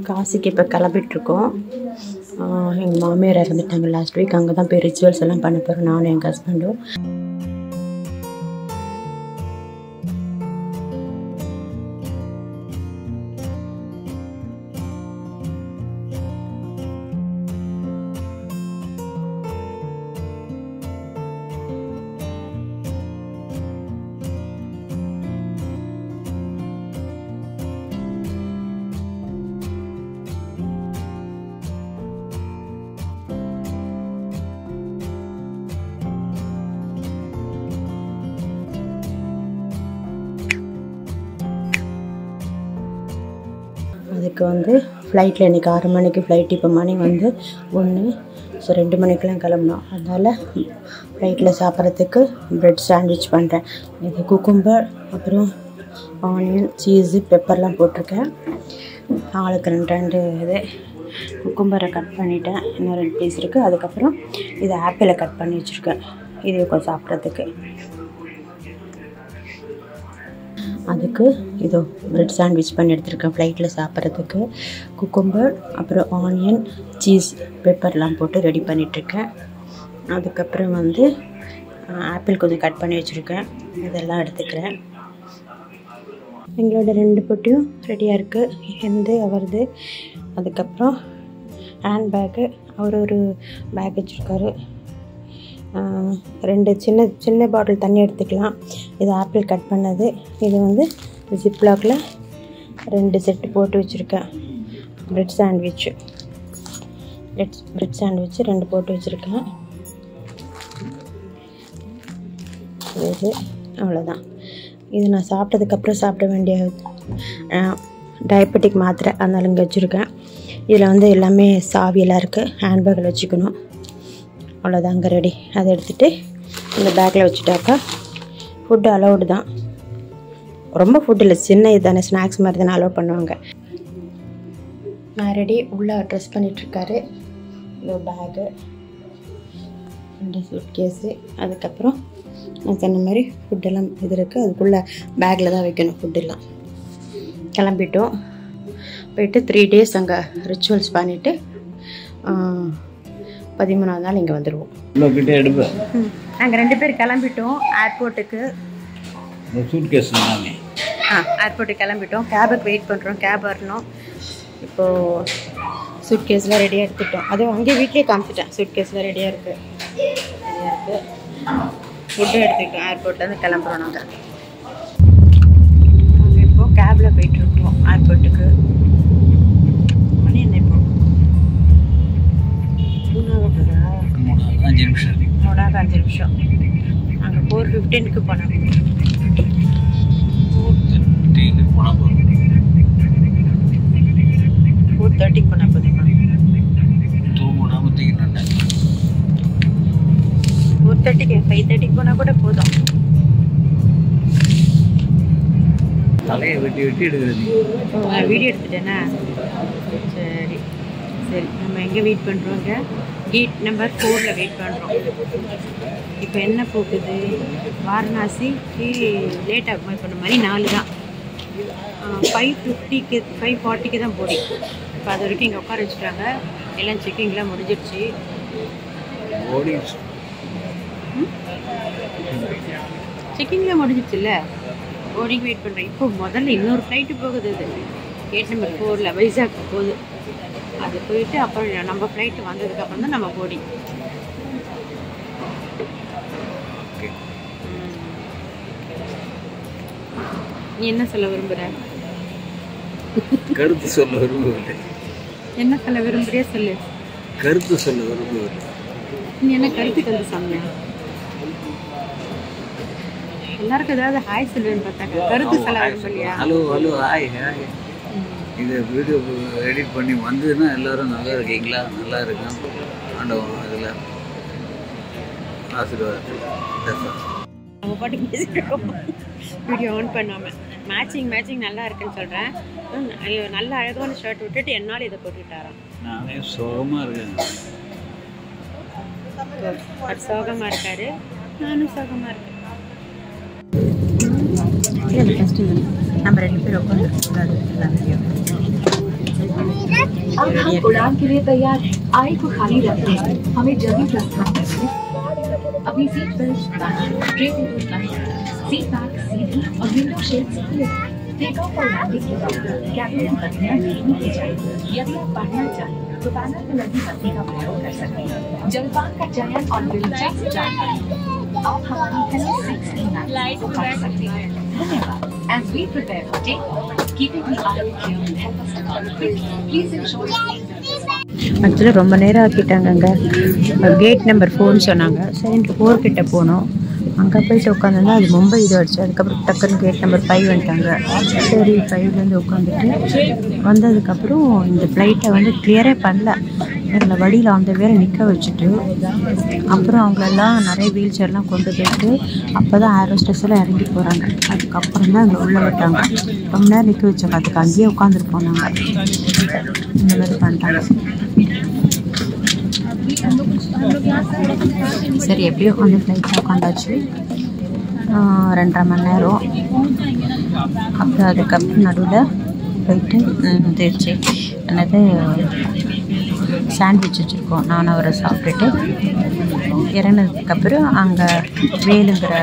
காசிக்கு இப்போ கிளம்பிட்டுருக்கோம். எங்கள் மாமியார் இறந்துட்டாங்க லாஸ்ட் வீக். அங்கே தான் போய் ரிச்சுவல்ஸ் எல்லாம் பண்ண போகிறோம், நானும் எங்கள் ஹஸ்பண்டும். அதுக்கு வந்து ஃப்ளைட்டில் இன்றைக்கி 6 மணிக்கு ஃப்ளைட். இப்போ மணி வந்து 1. ஸோ 2 மணிக்கெலாம் கிளம்பணும். அதனால் ஃப்ளைட்டில் சாப்பிட்றதுக்கு ப்ரெட் சாண்ட்விச் பண்ணுறேன். இது குக்கும்பர், அப்புறம் ஆனியன், சீஸு, பெப்பர்லாம் போட்டிருக்கேன். ஆளுக்கு 2 இது குக்கும்பரை கட் பண்ணிவிட்டேன். இன்னும் 2 பீஸ் இருக்குது. அதுக்கப்புறம் இது ஆப்பிளை கட் பண்ணி வச்சுருக்கேன், இது கொஞ்சம் சாப்பிட்றதுக்கு. அதுக்கு இதோ ப்ரெட் சாண்ட்விச் பண்ணி எடுத்துருக்கேன் ஃப்ளைட்டில் சாப்பிட்றதுக்கு. குக்கும்பர், அப்புறம் ஆனியன், சீஸ், பெப்பர்லாம் போட்டு ரெடி பண்ணிகிட்ருக்கேன். அதுக்கப்புறம் வந்து ஆப்பிள் கொஞ்சம் கட் பண்ணி வச்சுருக்கேன், இதெல்லாம் எடுத்துக்கிறேன். எங்களோட 2 பொட்டியும் ரெடியாக இருக்குது, எந்த அவரது. அதுக்கப்புறம் ஹேண்ட் பேக்கு, அவர் ஒரு பேக் வச்சுருக்காரு. 2 சின்ன பாட்டில் தண்ணி எடுத்துக்கலாம். இது ஆப்பிள் கட் பண்ணது. இது வந்து ஜிப்லாக்கில் 2 செட்டு போட்டு வச்சுருக்கேன். ப்ரெட் சாண்ட்விச்சு 2 போட்டு வச்சுருக்கேன். இது அவ்வளோதான். இது நான் சாப்பிட்டதுக்கப்புறம் சாப்பிட வேண்டிய டயபெட்டிக் மாத்திரை, அதனால இங்கே வச்சுருக்கேன். இதில் வந்து எல்லாமே சாவியெல்லாம் இருக்குது, ஹேண்ட்பேக்கில் வச்சுக்கணும். அவ்வளோதான், அங்கே ரெடி. அதை எடுத்துகிட்டு இந்த பேக்கில் வச்சுட்டாக்கா ஃபுட்டு அலௌடு தான். ரொம்ப ஃபுட் இல்லை, சின்ன இது தானே, ஸ்நாக்ஸ் மாதிரி தானே அலோவ் பண்ணுவாங்க. நான் ரெடி. உள்ளே ட்ரெஸ் பண்ணிகிட்ருக்காரு. இந்த பேகு, 2 சூட்கேஸு. அதுக்கப்புறம் நான் சொன்ன மாதிரி ஃபுட்டெல்லாம் இது இருக்குது, அதுக்குள்ளே பேக்கில் தான் வைக்கணும் ஃபுட்டெல்லாம். கிளம்பிட்டோம். போயிட்டு 3 days அங்கே ரிச்சுவல்ஸ் பண்ணிவிட்டு 13ஆவது நாள் இங்கே வந்துடுவோம். நாங்கள் 2 பேர் கிளம்பிட்டோம் ஏர்போர்ட்டுக்கு. ஏர்போர்ட்டுக்கு கிளம்பிட்டோம். கேபுக்கு வெயிட் பண்ணுறோம், கேப் வரணும். இப்போது சூட்கேஸ்லாம் ரெடியாக எடுத்துட்டோம். அதுவும் அங்கே வீட்லேயே காமிச்சிட்டேன், சூட்கேஸ்லாம் ரெடியாக இருக்குது. ஃபுட்டும் எடுத்துக்கிட்டோம். ஏர்போர்ட்லேருந்து கிளம்புறோம் நாங்கள். நாங்கள் இப்போது கேபில் போயிட்டுருக்கோம் ஏர்போர்ட்டுக்கு. மணி என்ன இப்போ? 5 நிமிஷம். நாங்கள் 4:15க்கு போனோம். 4:30க்கு போனால் போதுமா? 4:30க்கு 5:30க்கு போனால் கூட போதும். தலையை வெட்டி எடுக்கிறது. வீடியோ எடுத்துட்டேன்னா சரி. நம்ம எங்கே வெயிட் பண்ணுறோங்க? கேட் நம்பர் 4ல் வெயிட் பண்ணுறோம். இப்போ என்ன போகுது? வாரணாசிக்கு லேட் ஆகும். இப்போ மாதிரி 4 தான். 5:40க்கு தான் போர்டிங். இப்போ அது வரைக்கும் இங்கே உட்கார வச்சுட்டாங்க. எல்லாம் செக்கிங்லாம் முடிஞ்சிடுச்சு. செக்கிங்லாம் முடிஞ்சிடுச்சுல்ல, போர்டிங் வெயிட் பண்ணுறேன். இப்போ முதல்ல இன்னொரு ஃப்ளைட்டு போகுது. அது கேட் நம்பர் 4ல் வைசாக் போகுது. அது போயிட்டு அப்புறம் நம்ம ஃப்ளைட்டு வந்ததுக்கப்புறம் தான் நம்ம போர்டிங். நீ என்ன சொல்ல விரும்புகிற? கருத்து சொல்ல விரும்புகிறேன். என்ன சொல்ல விரும்புறியா சொல்லு. கருத்து சொல்ல விரும்புகிறேன். நீ என்ன கருத்து கருத்து சொன்ன? எல்லாருக்கும் ஏதாவது ஹாய் சொல்லுன்னு பார்த்தாங்க, கருத்து சொல்ல விரும்பலையா? Hello hi. இதை வீடியோ எடிட் பண்ணி வந்ததுன்னா எல்லோரும் நல்லா இருக்கீங்களா, நல்லா இருக்கேன் ஆண்டவன் அதில் ஆசீர்வாதம். நம்ம பாட்டுக்கு பேசிட்டு இருக்கோம், வீடியோ ஆன் பண்ணாமல். மேட்சிங் நல்லா இருக்குன்னு சொல்கிறேன். நல்ல அழகான ஷர்ட் விட்டுட்டு என்னால் இதை போட்டுக்கிட்டாராம். நானே சோகமாக இருக்கேன். அவர் சோகமாக இருக்காரு, நானும் சோகமாக இருக்கேன். ஃபஸ்ட்டு நம்ம 2 பேர் உட்காந்துருக்கோம். अब हम उड़ान के लिए तैयार हैं। आई को खाली रखते हैं, हमें जल्दी प्रस्थान करना है। अपनी सीट बेल्ट बांधें, ट्रे टेबल बंद करें, सीट बैक सीधी और विंडो शेड्स खुले रखें। टेक ऑफ और लैंडिंग के दौरान कैबिन की बत्तियां धीमी की जाएंगी। यदि आप पढ़ना चाहें तो पैनल में लगी बत्ती का प्रयोग कर सकते हैं। जलपान का चयन और दिलचस्प जानकारी आप हमारी हेलो 69 लाइट को पढ़ सकते हैं। धन्यवाद। As we prepare for takeoff, keeping the aisle clear will help us to cover quickly. Please ensure your seatbelts. ஆக்சுவலாக ரொம்ப நேரம் ஆக்கிட்டாங்கங்க. கேட் நம்பர் 4 சொன்னாங்க. சரி 4 கிட்ட போனோம். அங்கே போயிட்டு உட்காந்துருந்தா அது மும்பை இது அடிச்சு. அதுக்கப்புறம் டக்குன்னு கேட் நம்பர் 5 வந்துட்டாங்க. சரி 5லேருந்து உட்காந்துட்டு வந்ததுக்கப்புறம் இந்த ஃப்ளைட்டை வந்து கிளியரே பண்ணல. எங்களை வழியில் அந்த வேற நிற்க வச்சுட்டு அப்புறம் அவங்களெல்லாம் நிறைய வீல் சேர்லாம் கொண்டு போயிட்டு அப்போ தான் ஏரோஸ்டெஸ்லாம் இறங்கி போகிறாங்க. அதுக்கப்புறம் தான் அங்கே உள்ளே விட்டாங்க. ரொம்ப நேரம் நிற்க வச்சாங்க. அதுக்கு அங்கேயே உட்காந்துருப்போம் நாங்கள். இந்த மாதிரி பண்ணிட்டாங்க. சரி எப்படியோ வந்து ஃப்ளைட்டில் உட்காந்தாச்சு. 2.5 மணி நேரம். அப்புறம் அதுக்கப்புறம் நடுவில் போயிட்டு திருச்சி என்னது சாண்ட்விச் வச்சுருக்கோம். நானும் அவரை சாப்பிட்டுட்டு இறங்கினதுக்கப்புறம் அங்கே வேலுங்கிற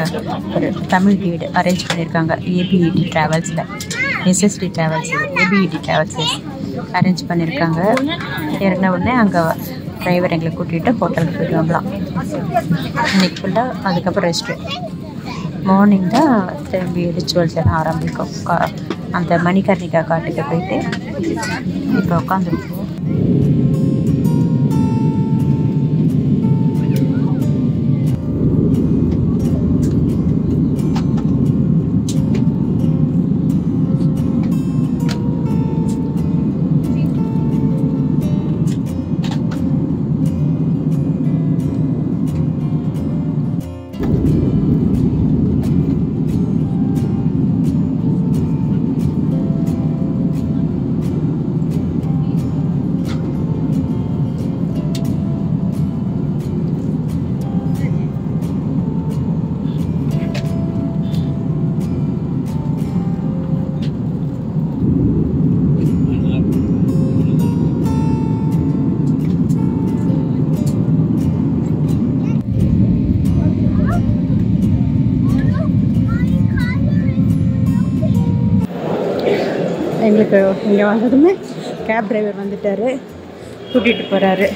ஒரு தமிழ் கைடு அரேஞ்ச் பண்ணியிருக்காங்க. ஏபிஇடி ட்ராவல்ஸில் SST travels APET travels arrange பண்ணியிருக்காங்க. இறங்கின உடனே அங்கே டிரைவர் எங்களை கூட்டிகிட்டு ஹோட்டலுக்கு போயிடுவாங்களாம். இன்றைக்கி ஃபுல்லாக அதுக்கப்புறம் ரெஸ்ட்டு. மார்னிங் தான் திரும்பி ரிச்சுவல்ஸ் எல்லாம் ஆரம்பிக்கும். அந்த மணிகர்ணிகா காட்டுக்கு போயிட்டு இப்போ உட்காந்துருக்கோம். எங்களுக்கு இங்கே வந்ததுமே கேப் டிரைவர் வந்துட்டார், கூட்டிகிட்டு போகிறாரு.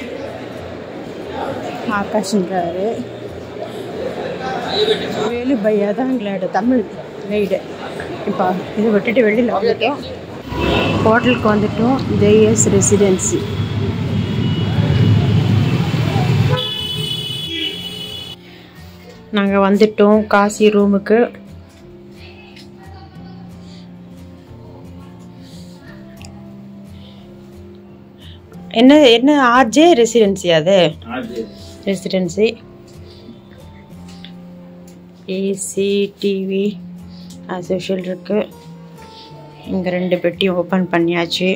ஆகாஷ்ன்றாரு. வேலு பையா தான் எங்களோட தமிழ் கைடு. இப்போ இதை விட்டுட்டு வெளியில் வந்துட்டோம். ஹோட்டலுக்கு வந்துட்டோம். JS residency. நாங்கள் வந்துட்டோம் காசி ரூமுக்கு. என்ன என்ன ஆர்ஜே ரெசிடென்சி? அது ரெசிடென்சி. ஏசி டிவி அசோஷியல் இருக்கு. இங்கே 2 பெட்டியும் ஓப்பன் பண்ணியாச்சு.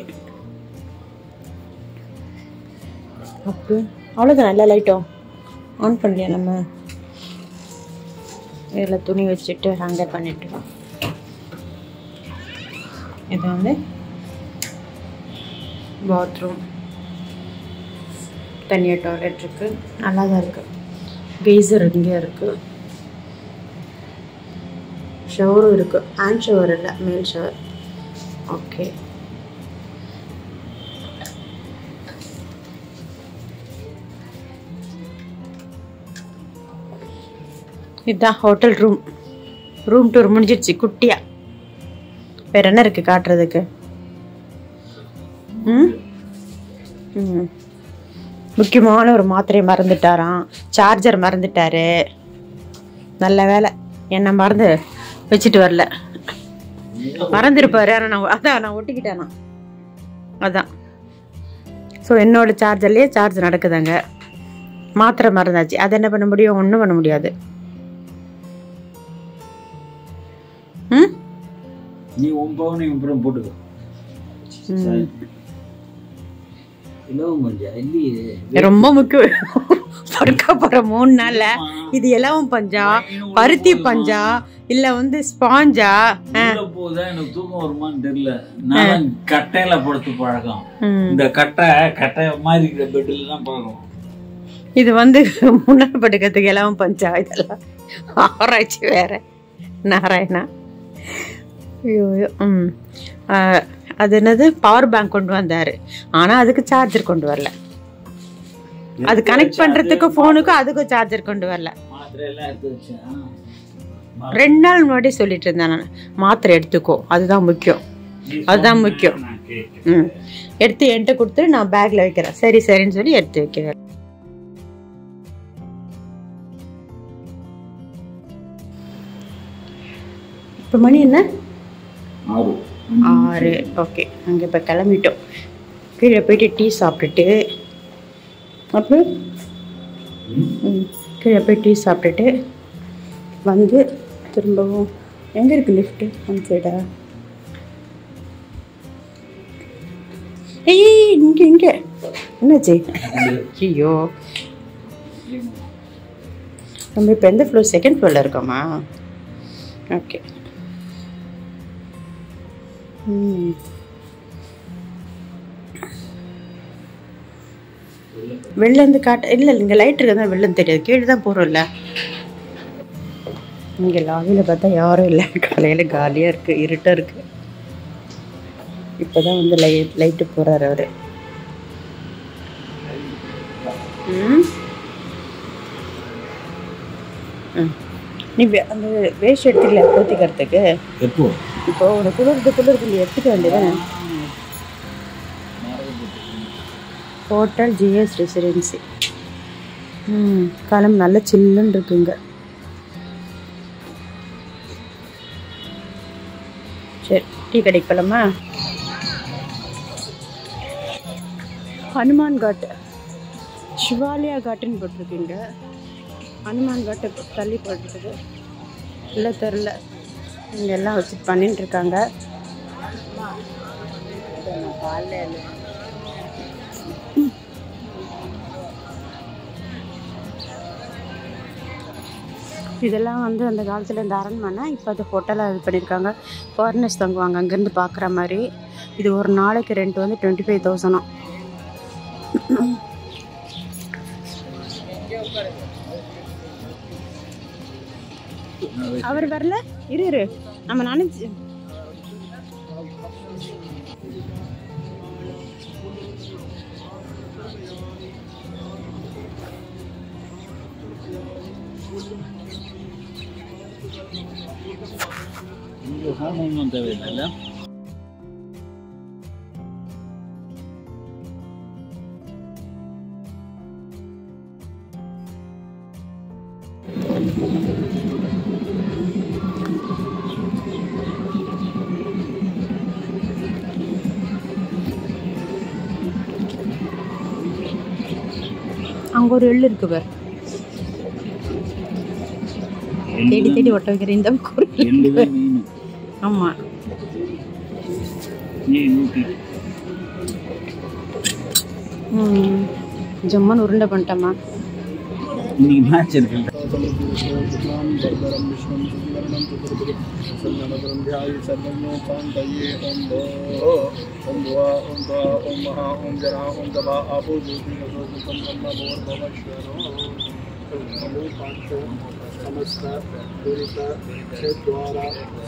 அப்போ அவ்வளோதான். நல்லா லைட்டும் ஆன் பண்ணலையா? நம்ம இதில் துணி வச்சுட்டு ஹேங்கர் பண்ணிட்டு. இது வந்து பாத்ரூம். தனியாக டாய்லெட் இருக்குது. நல்லா தான் இருக்குது. கெய்சர் இங்கே இருக்குது. ஷவரும் இருக்குது. ஹேண்ட் ஷவர் இல்லை, மேல் ஷவர். ஓகே. இதுதான் ஹோட்டல் ரூம். ரூம் டூர் முடிஞ்சிடுச்சு குட்டியா. வேறு என்ன இருக்குது காட்டுறதுக்கு? முக்கியமான ஒரு மாத்திரையை மறந்துட்டாராம். சார்ஜர் மறந்துட்டாரு. நல்ல வேலை என்ன மறந்து வச்சுட்டு வரல. மறந்துருப்பாரு. ஆனால் நான் ஒட்டிக்கிட்டேனா அதான். ஸோ என்னோட சார்ஜர்லேயே சார்ஜ் நடக்குதாங்க. மாத்திரை மறந்தாச்சு. அதை என்ன பண்ண முடியும்? ஒன்றும் பண்ண முடியாது. நீ போட்டுக்கோ. ரொம்ப முக்கியம். படுக்க போகிற 3 நாளில் இது எல்லாம் பஞ்சா, பருத்தி பஞ்சா, இல்லை வந்து ஸ்பாஞ்சா? போகுதா எனக்கு தூக்கம் வருமானு தெரியல. நான் கட்டையில படுத்து பழக்கம். இந்த கட்டை மாதிரி இருக்கிற பெட்டில் தான் பழக்கம். இது வந்து முன்னாடி படுக்கிறதுக்கு எல்லாம் பஞ்சா? இதெல்லாம் ஆராய்ச்சி வேற. நாராயணா. ஐயோ. அது என்னது, பவர் பேங்க் கொண்டு வந்தாரு. ஆனால் அதுக்கு சார்ஜர் கொண்டு வரல. அது கனெக்ட் பண்ணுறதுக்கு ஃபோனுக்கும் அதுக்கும் சார்ஜர் கொண்டு வரல. 2 நாள் முன்னாடி சொல்லிட்டு இருந்தேன் நான், மாத்திரை எடுத்துக்கோ, அதுதான் முக்கியம், அதுதான் முக்கியம். எடுத்து என்கிட்ட கொடுத்துட்டு நான் பேக்கில் வைக்கிறேன். சரி சரின்னு சொல்லி எடுத்து வைக்கிறேன். இப்போ மணி என்ன? 6. ஓகே, அங்கே இப்போ கிளம்பிட்டோம். கீழே போயிட்டு டீ சாப்பிட்டுட்டு அப்புறம் கீழே போய் டீ சாப்பிட்டுட்டு வந்து திரும்பவும் எங்கே இருக்குது லிஃப்ட்டு? அந்த சைடா? ஏய் இங்கே என்னாச்சு? ஐயோ, நம்ம இப்போ எந்த ஃப்ளோர்? 2nd ஃப்ளோரில் இருக்கோமா? ஓகே. வெளிலேருந்து காட்ட இல்லை, இங்கே லைட் இருக்கிறதா வெளிலேருந்து தெரியாது. கீழே தான் போகிறோம்ல. இங்கே லாபியில் பார்த்தா யாரும் இல்லை. காலையில் காலியாக இருக்குது, இருட்டாக இருக்குது. இப்போ தான் வந்து லைட்டு போகிறார் அவர். நீ அந்த வேஸ்ட் எடுத்துக்கல போத்திக்கிறதுக்கு? இப்போ உனக்கு குளிர்ந்து எடுத்துக்க வேண்டியதானே? Hotel GS residency. காலம் நல்ல சில்லுன்னு இருக்குங்க. சரி, டீ கடைக்கு போகலாமா? ஹனுமான் காட், சிவாலயா காட்டுன்னு போட்டிருக்கீங்க. ஹனுமான் காட்டை தள்ளி போட்டுருக்குது. இல்லை தெரில, இங்கே எல்லாம் வச்சு பண்ணிட்டு இருக்காங்க. இதெல்லாம் வந்து அந்த காலத்தில் இந்த அரண்மனை, இப்போ அது ஹோட்டலாக இது பண்ணியிருக்காங்க. ஃபாரினர்ஸ் தங்குவாங்க அங்கேருந்து பார்க்குற மாதிரி. இது ஒரு நாளைக்கு ரெண்ட் வந்து 25,000. அவர் வரல, இரு நம்ம நினைச்சு தேவையில்லை. அங்கே ஒரு எள்ளு இருக்கு பார், தேடி தேடி ஒட்ட வைக்கிற இந்த கோயில். ஆமாம், ஜம்மான் உருண்டை பண்ணிட்டோமா. இன்னைக்கு மேட்ச் இருக்கு.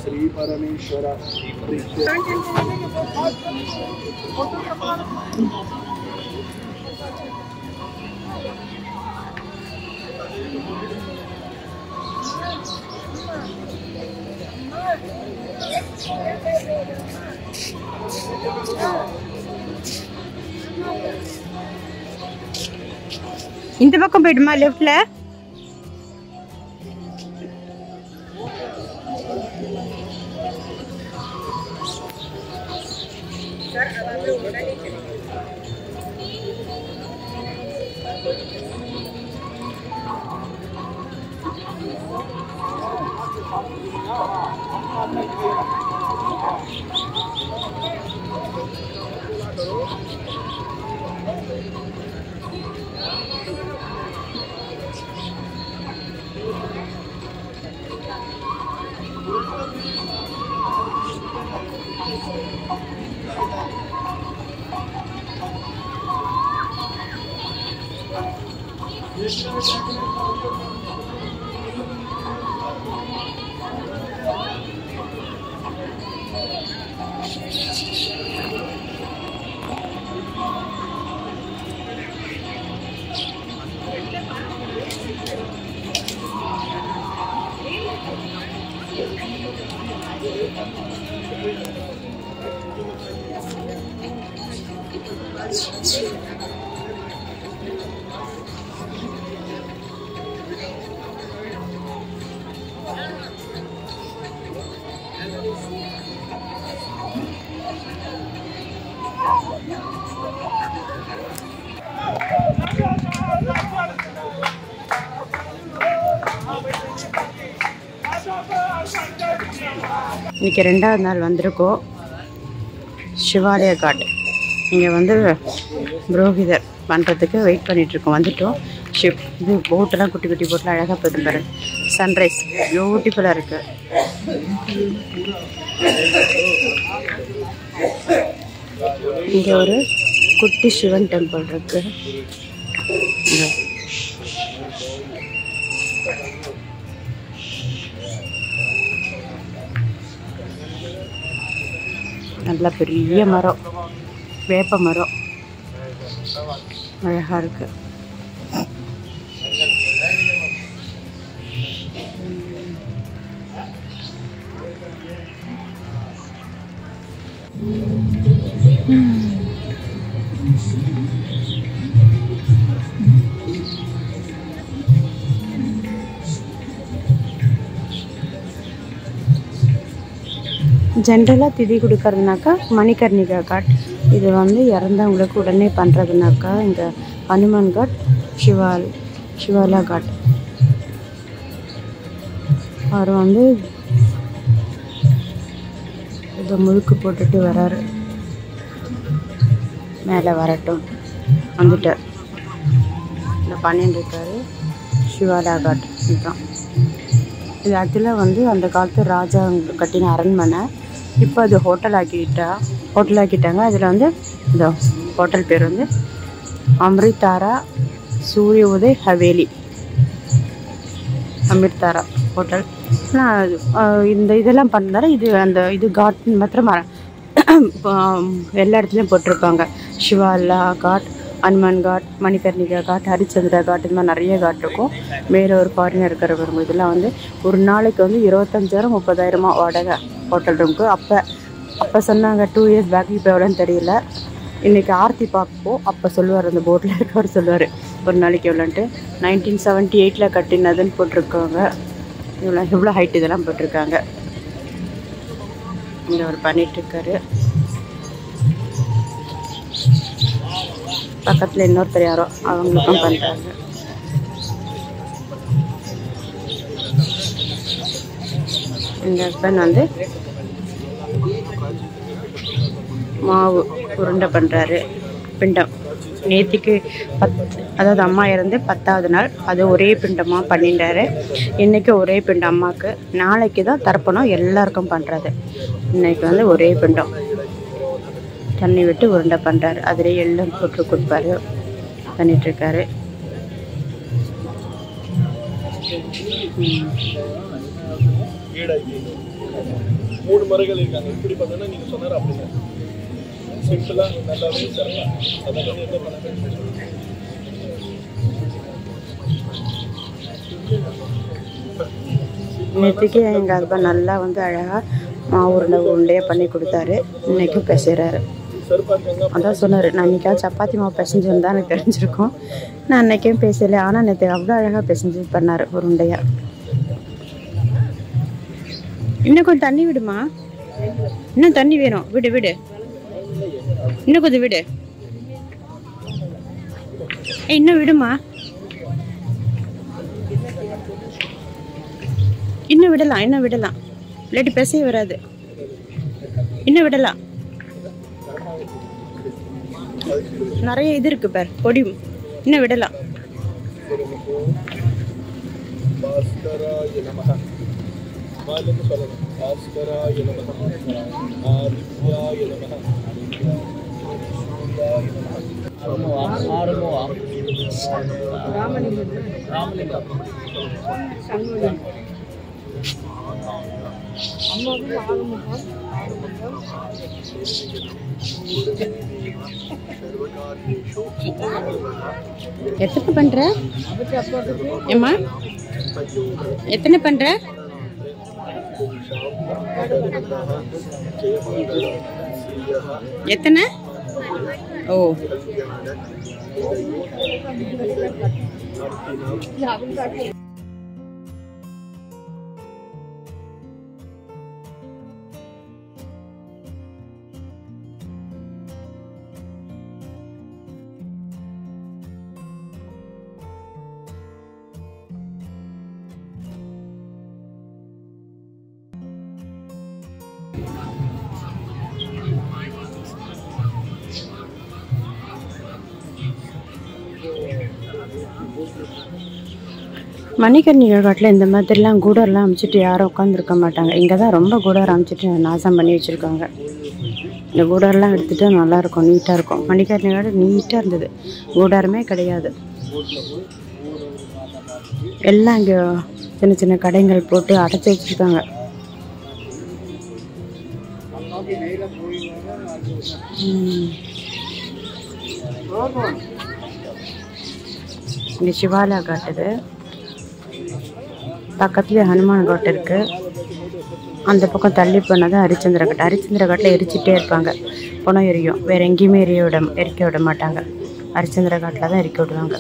श्री परमेश्वर இந்த பக்கம் போயிடுமா லெஃப்ட்ல? இன்றைக்கி 2வது நாள் வந்திருக்கோம் சிவாலய காட். இங்கே வந்து புரோகிதர் பண்ணுறதுக்கு வெயிட் பண்ணிகிட்ருக்கோம். வந்துட்டோம். ஷிப் இது போட்டெல்லாம் குட்டி குட்டி போட்டில் அழகாக போயிட்டு பாரு. சன்ரைஸ் பியூட்டிஃபுல்லாக இருக்குது. இங்கே ஒரு குட்டி சிவன் டெம்பிள் இருக்குது. நல்ல பெரிய மரம், வேப்ப மரம் அழகாக இருக்கு. ஜென்ரலாக திதி கொடுக்கறதுனாக்கா மணிகர்ணிகா காட். இது வந்து இறந்தவங்களுக்கு உடனே பண்ணுறதுனாக்கா இந்த ஹனுமான் காட், சிவாலா காட். அவர் வந்து இதை முழுக்கு போட்டுட்டு வராரு. மேலே வரட்டும் வந்துட்டார். இந்த பண்ணிட்டு இருக்காரு சிவாலா காட். இதுதான் இது ஆக்சுவலாக வந்து அந்த காலத்து ராஜா கட்டின அரண்மனை. இப்போ அது ஹோட்டல் ஆக்கிட்டாங்க. அதில் வந்து இந்த ஹோட்டல் பேர் வந்து அமிர்தாரா சூரிய உதய் ஹவேலி. அமிர்தாரா ஹோட்டல். இந்த இதெல்லாம் பண்ணதால இது காட் மாத்திரம் எல்லா இடத்துலையும் போட்டிருப்பாங்க. சிவாலா காட், ஹனுமான் காட், மணிகர்ணிகா காட், ஹரிச்சந்திரா காட், இது மாதிரி நிறைய காட் இருக்கும். வேறு ஒரு ஃபாரினர் இருக்கிறவங்க இதெல்லாம் வந்து ஒரு நாளைக்கு வந்து 25,000 30,000 வாடகை ஹோட்டல் ரூமுக்கு. அப்போ சொன்னாங்க 2 இயர்ஸ் பேக். இப்போ எவ்வளோன்னு தெரியல. இன்றைக்கி ஆர்த்தி பார்ப்போம். அப்போ சொல்லுவார், அந்த போட்டில் இருக்கவர் சொல்லுவார் ஒரு நாளைக்கு எவ்வளோன்ட்டு. 1978 கட்டினதுன்னு போட்டிருக்காங்க. இவ்வளோ ஹைட் இதெல்லாம் போட்டிருக்காங்க. இங்கே அவர் பண்ணிகிட்ருக்காரு. பக்கத்தில் இன்னொருத்தர் யாரோ அவங்களுக்கும் பண்ணுறாங்க. எங்கள் ஹஸ்பண்ட் வந்து மாவு உருண்டை பண்ணுறாரு. பிண்டம் நேற்றுக்கு அதாவது அம்மா இறந்து 10வது நாள். அது ஒரே பிண்டமாக பண்ணிட்டாரு. இன்றைக்கி ஒரே பிண்டம் அம்மாவுக்கு. நாளைக்கு தான் தர்ப்பணம் எல்லாருக்கும் பண்ணுறது. இன்றைக்கி வந்து ஒரே பிண்டம் தண்ணி விட்டு உருண்டை பண்ணுறாரு. அதிலே எல்லாம் போட்டு கொடுப்பாரு. பண்ணிகிட்ருக்காரு. மூணு முறைகள் இருக்காங்க. இப்படி பண்ணா நீங்க சொன்னாரு அப்படிங்க. சிம்பிளா நல்லாவே தரலாம். அதனால என்ன பண்ணணும்? நேற்றுக்கு எங்கள் ஹஸ்பண்ட் நல்லா வந்து அழகாக மாவு உருண்டையாக பண்ணி கொடுத்தாரு. இன்றைக்கும் பேசுகிறாரு. அதான் சொன்னார், நான் இன்றைக்காவது சப்பாத்தி மாவு பிசைஞ்சிருந்தா எனக்கு தெரிஞ்சிருக்கும். நான் அன்றைக்கும் பேசலை. ஆனால் நேற்று அவ்வளோ அழகாக பிசைஞ்சு பண்ணார் உருண்டையாக. இன்னும் கொஞ்சம் தண்ணி விடுமா. இன்னும் தண்ணி வேணும். விடு இன்னும் கொஞ்சம் விடு. இன்னும் விடுமா. இன்னும் விடலாம். இல்லாட்டி பேசவே வராது. இன்னும் விடலாம். நிறைய இது இருக்கு பார் பொடி. இன்னும் விடலாம். எத்தனை பண்ற ஏம்மா? எத்தனை பண்ற? எத்தனை? ஓ மணிகர்ணிகர் காட்டில் இந்த மாதிரிலாம் கூடர்லாம் அமைச்சிட்டு யாரும் உட்காந்துருக்க மாட்டாங்க. இங்கே தான் ரொம்ப கூடர் அமைச்சிட்டு நாசம் பண்ணி வச்சுருக்காங்க. இந்த கூடர்லாம் எடுத்துகிட்டு நல்லாயிருக்கும், நீட்டாக இருக்கும். மணிகர்ணிகர் நீட்டாக இருந்தது, கூடாருமே கிடையாது. எல்லாம் இங்கே சின்ன சின்ன கடைகள் போட்டு அடைச்சி வச்சுருக்காங்க. இங்கே சிவாலயா காட்டுது, பக்கத்துலேயே ஹனுமான் காட்டு இருக்குது. அந்த பக்கம் தள்ளி போனால் தான் ஹரிச்சந்திர காட்டு. ஹரிச்சந்திர காட்டில் எரிச்சிட்டே இருப்பாங்க, பணம் எரியும். வேறு எங்கேயுமே எரிக்க விட மாட்டாங்க. ஹரிச்சந்திர காட்டில் தான் எரிக்க விடுவாங்க.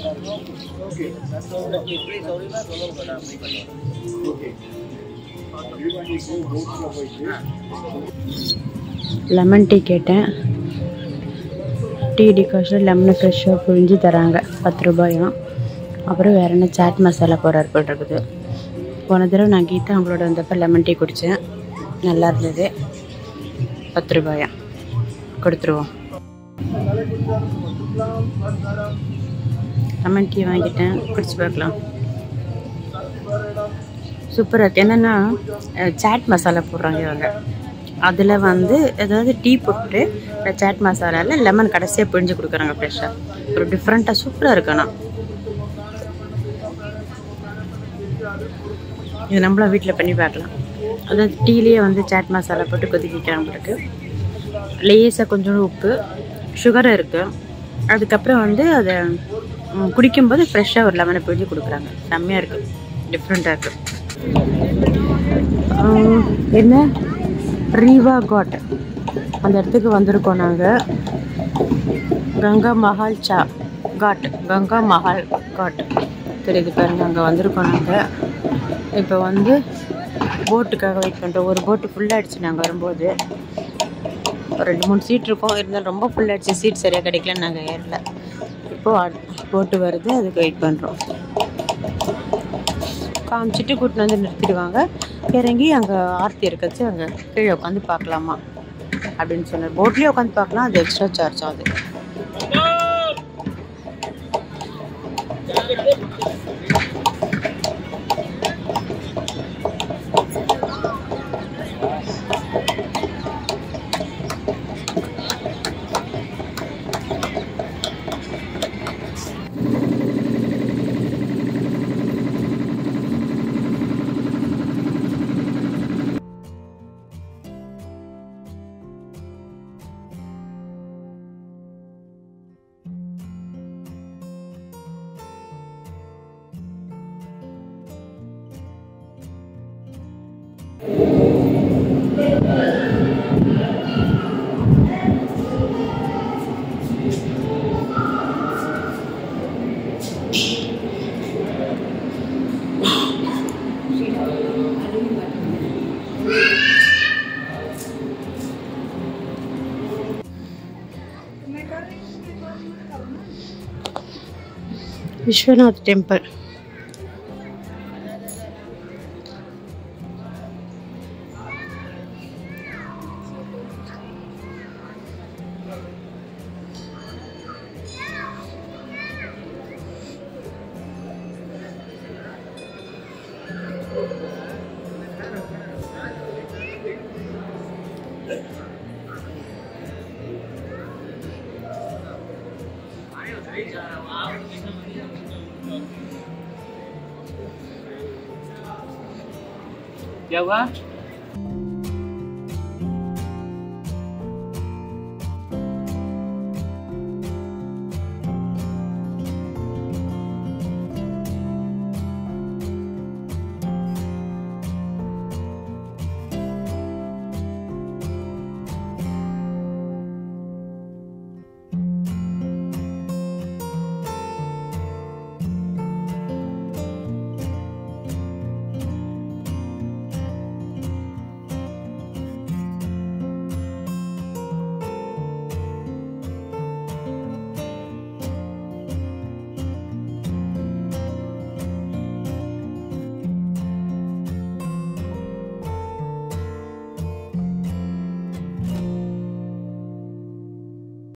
லெமன் டீ கேட்டேன். டீ டிகாஷன் லெமனை ஃப்ரெஷ்ஷாக புழிஞ்சு தராங்க, 10 ரூபாயும். அப்புறம் வேறு என்ன சாட் மசாலா பவுடர் போட்டிருக்குது. போன தடவை நான் கீதா அவங்களோட வந்தப்போ லெமன் டீ குடித்தேன், நல்லா இருந்தது. 10 ரூபாயா, கொடுத்துருவோம். லெமன் டீ வாங்கிட்டேன், குடிச்சு பார்க்கலாம். சூப்பராக இருக்குது. என்னென்னா சாட் மசாலா போடுறாங்க இவங்க. அதில் வந்து ஏதாவது டீ போட்டு சாட் மசாலாவில் லெமன் கடைசியாக பிழிஞ்சு கொடுக்குறாங்க ஃப்ரெஷ்ஷாக. ஒரு டிஃப்ரெண்ட்டாக சூப்பராக இருக்கு. ஆனால் இது நம்மளும் வீட்டில் பண்ணி பார்க்கலாம். அதாவது டீலேயே வந்து சாட் மசாலா போட்டு கொதிக்கிறாங்க. பிறகு லேசாக கொஞ்சோண்டு உப்பு, சுகரும் இருக்குது. அதுக்கப்புறம் வந்து அதை குடிக்கும்போது ஃப்ரெஷ்ஷாக ஒரு லெமனை பிழிஞ்சு கொடுக்குறாங்க. செம்மையாக இருக்குது, டிஃப்ரெண்ட்டாக இருக்குது. என்ன ரீவா காட் அந்த இடத்துக்கு வந்திருக்கோம் நாங்கள். கங்கா மஹால் காட், கங்கா மஹால் காட் தெரியுது பாருங்க. அங்கே வந்திருக்கோம் நாங்கள். இப்போ வந்து போட்டுக்காக வெயிட் பண்ணுறோம். ஒரு போட்டு ஃபுல்லாகிடுச்சு. நாங்கள் வரும்போது ஒரு 2-3 சீட் இருக்கும், இருந்தாலும் ரொம்ப ஃபுல்லாகிடுச்சு. சீட் சரியாக கிடைக்கலன்னு நாங்கள் ஏறல. இப்போது போட்டு வருது, அதுக்கு வெயிட் பண்ணுறோம். காமிச்சிட்டு கூட்டின்னு வந்து நிறுத்திடுவாங்க. இறங்கி அங்கே ஆர்த்தி இருக்கச்சு அங்கே கீழே உட்காந்து பார்க்கலாமா அப்படின்னு சொன்னார். போட்லேயே உட்காந்து பார்க்கலாம், அது எக்ஸ்ட்ரா சார்ஜ் ஆகுது. Vishwanath temple. क्या हुआ?